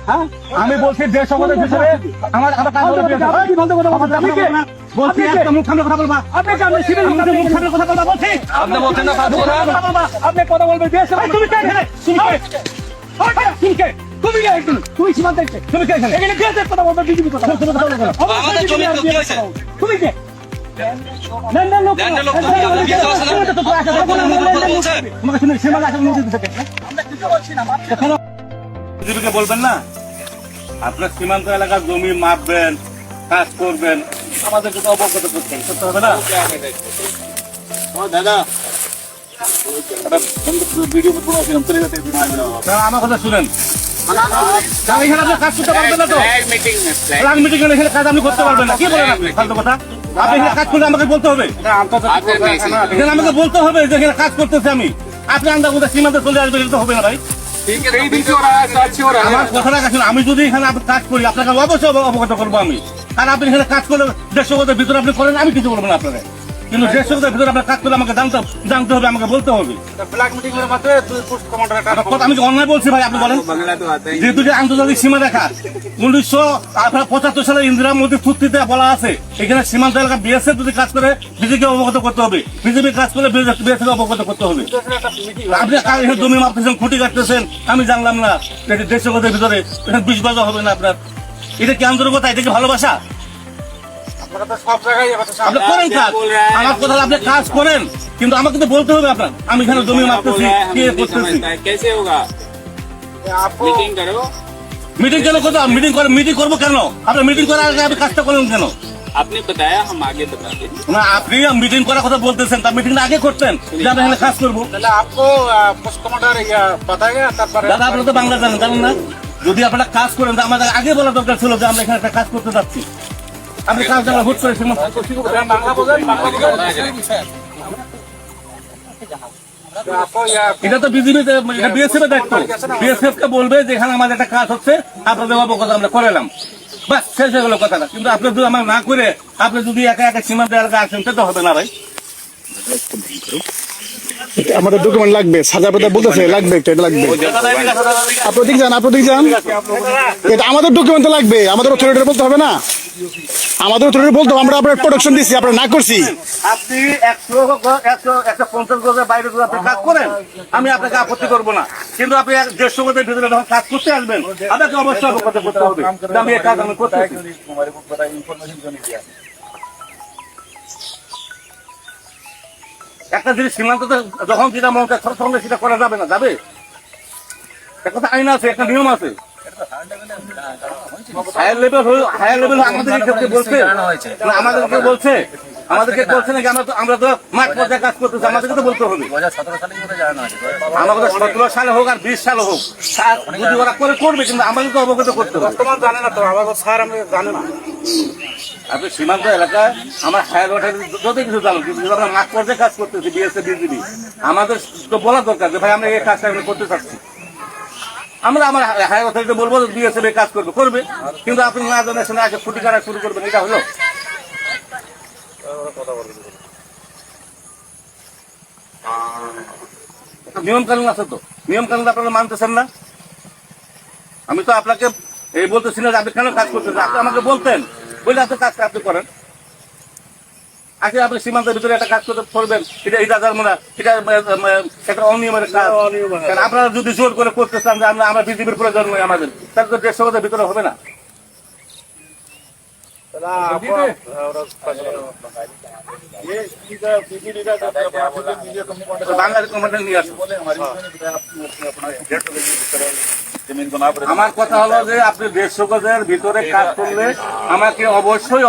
হ্যাঁ আমি বলছি 150 গজের ভিতরে আমার কাজ বলছি একটা মুখ সামনে কথা বলবা আপনি মুখ সামনে কথা বলবা বলছি আপনি বলছেন না আপনি কথা বলবেন তুমি কে এখানে তুমি কে একদম তুই সীমান্ত তুমি কে এখানে এখানে কে কথা বলবে বিজেপি কথা আমাদের জমি কি হইছে তুমি কে বলবেন না আপনার সীমান্ত এলাকার জমি মাপবেন কাজ করবেন আমাদেরকে তো অবগত করছেন করতে হবে না দাদা আমার কথা শুনেন এখানে আপনি কাজ করতে পারবেন না তো মিটিং এখানে কাজ আপনি করতে পারবেন না কি বলেন আপনি ফালতু কথা আপনি এখানে কাজ করলে আমাকে বলতে হবে এখানে আমাকে বলতে হবে যে এখানে কাজ করতেছি আমি আপনি আন্দাজ কোথায় সীমান্তে চলে আসবেন এটা তো হবে না ভাই আমার কথাটা কাছে আমি যদি এখানে কাজ করি আপনাকে অবশ্যই অবগত করবো আমি আর আপনি এখানে কাজ করলে 150 গজের ভিতরে আপনি করেন আমি কিছু বলবো না আপনাকে কিন্তু 150 গজের ভিতরে আপনার কাজ করলে আমাকে জানতে হবে আমাকে বলতে হবে আমি অন্যায় বলছি ভাই আপনি বলেন যেহেতু যে আন্তর্জাতিক সীমা রেখা 1975 সালে ইন্দিরা মোদীর চুক্তিতে বলা আছে এখানে সীমান্ত এলাকা বিএসএফ যদি কাজ করে বিজেপিকে অবগত করতে হবে বিজেপি কাজ করলে বিএসএফ অবগত করতে হবে আপনি জমি মাপতেছেন খুঁটি কাটতেছেন আমি জানলাম না 150 গজের ভিতরে 20 বাজা হবে না আপনার এটা কি আন্তরিকতা এটা কি ভালোবাসা আপনি করেন কাজ আমার কথা আপনি কাজ করেন কিন্তু আমাকে তো বলতে হবে আপনার আমি এখানে জমি মাপতেছি মিটিং কেন করবো মিটিং করবো কেন আপনার মিটিং করার আগে আপনি কাজটা করলেন কেন आपने बताया हम आगे बताते না আপনি মিটিং করার কথা বলতেছেন তার মিটিংটা আগে করতেন যে আমি এখানে কাজ করবো आपको पोस्ट कमांडर बताएगा দাদা আপনারা তো বাংলা জানেন না যদি আপনারা কাজ করেন আমাদের আগে বলা দরকার ছিল যে আমরা এখানে একটা কাজ করতে যাচ্ছি আপনি কাজ জানা হুট করে এটা তো বিজেপিতে বিএসএফ এর দায়িত্ব বিএসএফ কে বলবে যে এখানে আমাদের একটা কাজ হচ্ছে আপনাদের অবগত আমরা করালাম বাস শেষ হয়ে গেল কথাটা কিন্তু আপনি যদি আমার না করে আপনি যদি একা একা সীমান্ত এলাকা আসেন সেটা হবে না ভাই আমাদের ডকুমেন্ট লাগবে সাজা পাতা বলতেছে লাগবে এটা লাগবে আপনি যান এটা আমাদের ডকুমেন্ট লাগবে আমাদের অথরিটি বলতে হবে না আমাদের অথরিটি বলতে হবে আমরা আপনার প্রোটেকশন দিচ্ছি আপনারা না করছি আপনি 150 গজের বাইরে যদি আপনি কাজ করেন আমি আপনাকে আপত্তি করবো না কিন্তু আপনি 150 গজের ভিতরে যখন কাজ করতে আসবেন আপনাকে অবশ্যই অবগত করতে হবে আমি এই কাজ আমি করতেছি একটা জিনিস সীমান্ততে যখন যেটা মন চায় সঙ্গে সেটা করা যাবে না যাবে একটা আইন আছে একটা নিয়ম আছে হায়ার লেভেল আমাদেরকে বলছে আমাদেরকে বলছে নাকি আমরা তো মাঠ পর্যায়ে কাজ করতেছি আমাদেরকে তো বলতে হবে আমাদের 17 সালে হোক আর 20 সালে হোক যদি ওরা করবে কিন্তু আমাদের তো অবগত করতে হবে বর্তমান জানে না তো আমাদের স্যার আমরা জানে না আপনি সীমান্ত এলাকায় আমার হায়ার অথরিটি যত কিছু জানো কিন্তু আমরা মাঠ পর্যায়ে কাজ করতেছি বিএসএফ বিজিবি আমাদের তো বলা দরকার যে ভাই আমরা এই কাজটা করতে চাচ্ছি আমরা আমার হায়ার অথরিটি বলবো বিএসএফ কাজ করবে কিন্তু আপনি না জানার সঙ্গে আগে ছুটি কাটা শুরু করবেন এটা হলো নিয়ম কানুন আছে তো নিয়ম কানুন আপনারা মানতেছেন না আমি তো আপনাকে এই বলতেছি না যে আপনি কেন কাজ করতেছেন আপনি আমাকে বলতেন বলে আপনি কাজটা আপনি করেন আগে আপনি সীমান্তের ভিতরে একটা কাজ করতে করবেন এটা যার মনে এটা একটা অনিয়মের কাজ আপনারা যদি জোর করে করতে চান যে আমরা বিজেপির প্রয়োজন নয় আমাদের তাহলে তো 150 গজের ভিতরে হবে না বাংলাদেশ কমান্ডার নিয়ে আসুন আমার কথা হলো যে আপনি 150 গজের ভিতরে কাজ করলে আমাকে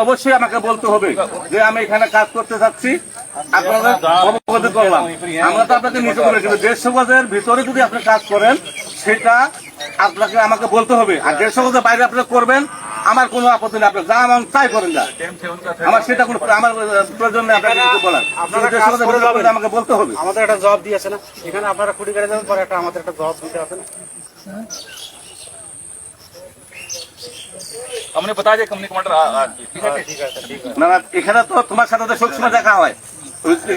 অবশ্যই আমাকে বলতে হবে যে আমি এখানে কাজ করতে চাচ্ছি আপনারা অবগত করলাম আমরা তো আপনাকে নিতে পারি কিন্তু 150 গজের ভিতরে যদি আপনি কাজ করেন সেটা আপনাকে আমাকে বলতে হবে আর 150 গজের বাইরে আপনি করবেন আমার কোনো আপত্তি নেই আপনি যা আমার তাই করেন না আমার সেটা কোনো আমার প্রয়োজন নেই আপনাকে কিছু বলার আমাকে বলতে হবে আমাদের একটা জব দিয়েছে না এখানে আপনারা খুঁটি করে যাবেন পরে একটা আমাদের একটা জব দিতে হবে না हमने बता दिया कंपनी कमांडर না এখানে তো তোমার সাথে সবসময় দেখা হয়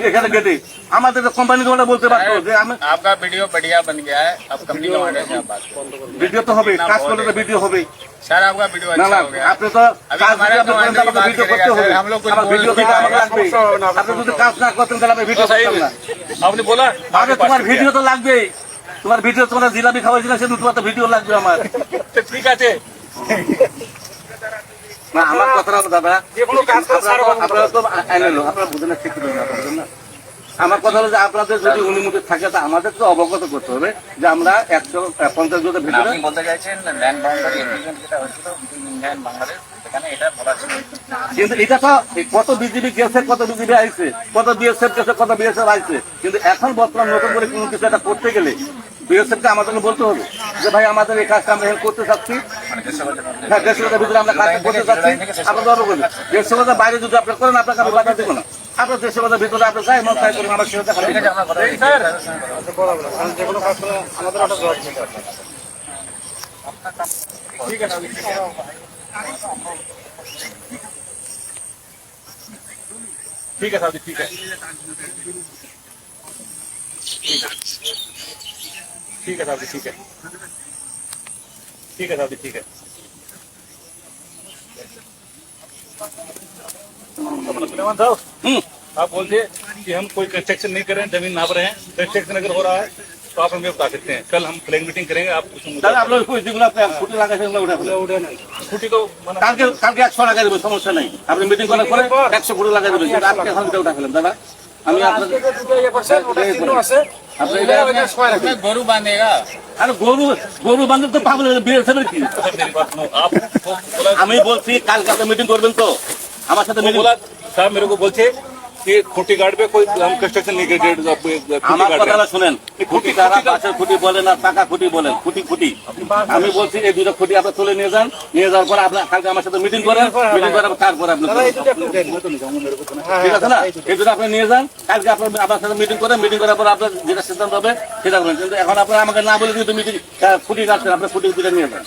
এখানে গেটে আমাদের কোম্পানিকে ওরা বলতে পারতো যে আমি आपका वीडियो बढ़िया बन गया है। अब कंपनी के ऑर्डर से आप बात करें। ভিডিও তো হবে, কাজ করলে তো ভিডিও হবে। सर आपका वीडियो না अच्छा না हो गया। আপনি তো अभी কাজ हमारे যদি আপনি করেন, तो তাহলে बात ভিডিও करेगा করতে হবে। सर, हम लोग कुछ আমার बोल ভিডিও नहीं থেকে আমাকে पाएंगे। লাগবে। আপনি যদি কাজ না করতেন তাহলে আমি ভিডিও করতাম না। आपने बोला আরে তোমার ভিডিও তো লাগবেই, তোমার ভিডিও, তোমার জিলাপি খাওয়াইছিল সেদিন, তোমার তো ভিডিও লাগবে আমার। तो ठीक है না আমার কথা হলো দাদা, যে কোনো কাজ করে স্যার আপনারা তো আইনে লোক, আপনারা বুঝেন না, শিক্ষিত না, বুঝেন না। আমার কথা হলো যে আপনাদের যদি অনুমতি থাকে তা আমাদের তো অবগত করতে হবে যে আমরা 150 গজের ভিতরে। আপনি বলতে চাইছেন ল্যান্ড বাউন্ডারি এগ্রিমেন্ট যেটা হয়েছিল ইন্ডিয়ান বাংলাদেশ, সেখানে এটা বলা ছিল। কিন্তু এটা তো কত বিজিবি গেছে, কত বিজিবি আইছে, কত বিএসএফ গেছে, কত বিএসএফ আইছে, কিন্তু এখন বর্তমান নতুন করে কোনো কিছু একটা করতে গেলে বিএসএফ কে আমাদেরকে বলতে হবে যে ভাই আমাদের এই কাজটা আমরা হেল্প করতে চাচ্ছি। হ্যাঁ, 150 গজের ভিতরে আমরা কাজটা করতে চাচ্ছি, আপনাদের অবগত। 150 গজের বাইরে যদি আপনি করেন, আপনাকে আমি বাধা দেবো না। আপনার 150 গজের ভিতরে আপনি যাই মন তাই করুন, আমার সেটা দেখা ঠিক আছে, আমরা কথা বলছি। কারণ যে কোনো কাজ করে আমাদের একটা জবাব দিতে হবে। ठीक है साहब जी, ठीक है ठीक है साहब जी, ठीक है ठीक है साहब जी, ठीक है। अपना सुलेमान साहब, आप बोलते कि हम कोई कंस्ट्रक्शन नहीं कर रहे हैं, जमीन नाप रहे हैं। कंस्ट्रक्शन अगर हो रहा है तो आप हमें बता सकते हैं। कल हम प्लान मीटिंग करेंगे। आप कुछ मुद्दा- দাদা আপনার যেগুলো আপনি ফুটে লাগাইছেন ওগুলো উঠে ফেলেন। स्कूटी को मना- কালকে 100 লাগাই দেবেন, সমস্যা নাই। আপনি মিটিং করার পরে 100 ফুটে লাগাই দেবেন, কিন্তু আপনি এখন এটা উঠা ফেলেন দাদা। আমি আপনার আজকে যে দুটো ইয়ে করছেন, ওটা চিহ্ন আছে। আপনি ওইটা ওইটা সময় রাখবেন। उसमें गोरू बांधेगा। আরে গরু বান্ধব তো পাগল বিএসএফ কি। सर मेरी बात सुनो। आप बोला আমি বলছি কালকে আপনি মিটিং করবেন তো আমার সাথে মিটিং। बोला साहब मेरे को बोलते कि खुटी गार्ड पे कोई हम कंस्ट्रक्शन नहीं कर আমার रहे। কথাটা শুনেন, খুঁটি কারা পাশের খুঁটি বলেন আর পাকা খুঁটি বলেন, খুঁটি আমি বলছি এই দুটো খুঁটি আপনি তুলে নিয়ে যান, নিয়ে যাওয়ার পর আপনার কালকে আমার সাথে মিটিং করেন, মিটিং করার তারপরে আপনি দাদা এই দুটো একটু দেন। ঠিক আছে না, এই জন্য আপনি নিয়ে যান, কালকে আপনার আমার সাথে মিটিং করেন, মিটিং করার পর আপনার যেটা সিদ্ধান্ত হবে সেটা করবেন। কিন্তু এখন আপনার আমাকে না বলে যদি মিটিং খুঁটি কাটছেন, আপনার খুঁটি দুটো নিয়ে যান।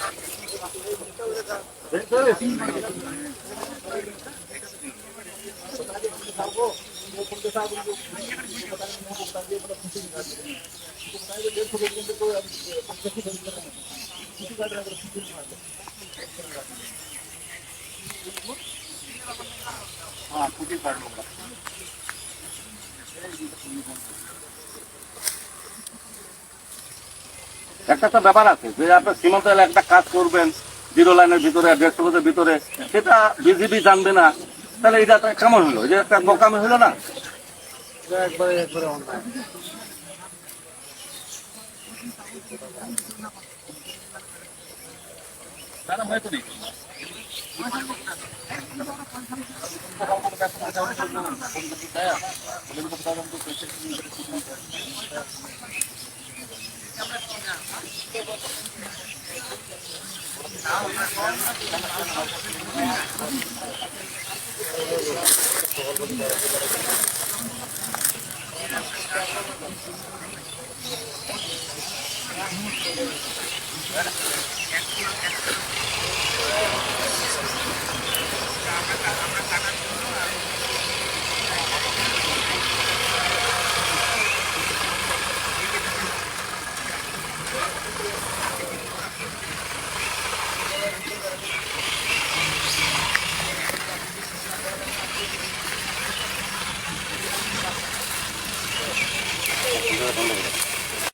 একটা তো ব্যাপার আছে যে আপনার সীমান্ত এলাকায় একটা কাজ করবেন 0 লাইনের ভিতরে, 150 গজের ভিতরে, সেটা বিজিবি জানবে না, তাহলে এটা তো কেমন হলো? যে একটা বোকামি হলো না? এটা একবারে অন্যায়। सारा मैं तो नहीं